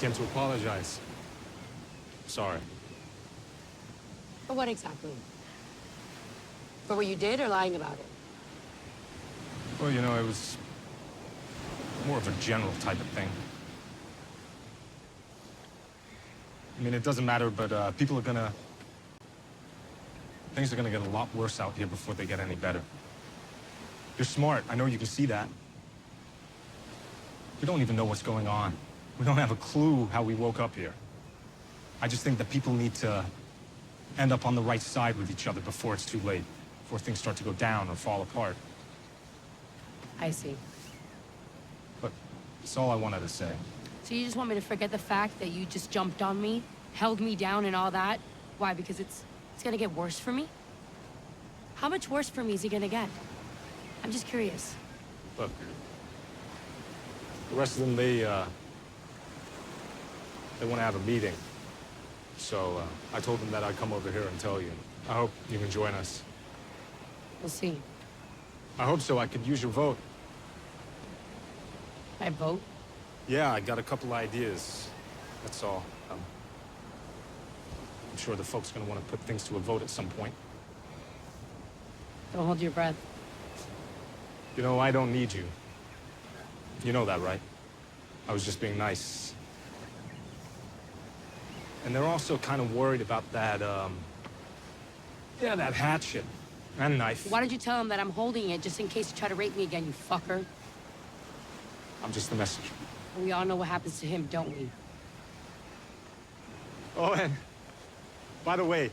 came to apologize. Sorry. For what exactly? For what you did or lying about it? Well, you know, it was more of a general type of thing. I mean, it doesn't matter, but things are gonna get a lot worse out here before they get any better. You're smart. I know you can see that. We don't even know what's going on. We don't have a clue how we woke up here. I just think that people need to end up on the right side with each other before it's too late, before things start to go down or fall apart. I see. But that's all I wanted to say. So you just want me to forget the fact that you just jumped on me, held me down and all that? Why, because it's gonna get worse for me? How much worse for me is it gonna get? I'm just curious. Look, the rest of them, they want to have a meeting. So I told them that I'd come over here and tell you. I hope you can join us. We'll see. I hope so. I could use your vote. I vote? Yeah, I got a couple ideas. That's all. I'm sure the folks are going to want to put things to a vote at some point. Don't hold your breath. You know, I don't need you. You know that, right? I was just being nice. And they're also kind of worried about that, yeah, that hatchet and knife. Why did you tell him that I'm holding it just in case you try to rape me again, you fucker? I'm just the messenger. We all know what happens to him, don't we? Oh, and by the way,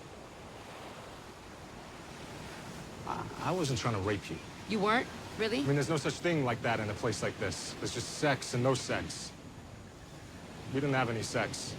I wasn't trying to rape you. You weren't? Really? I mean, there's no such thing like that in a place like this. There's just sex and no sex. We didn't have any sex.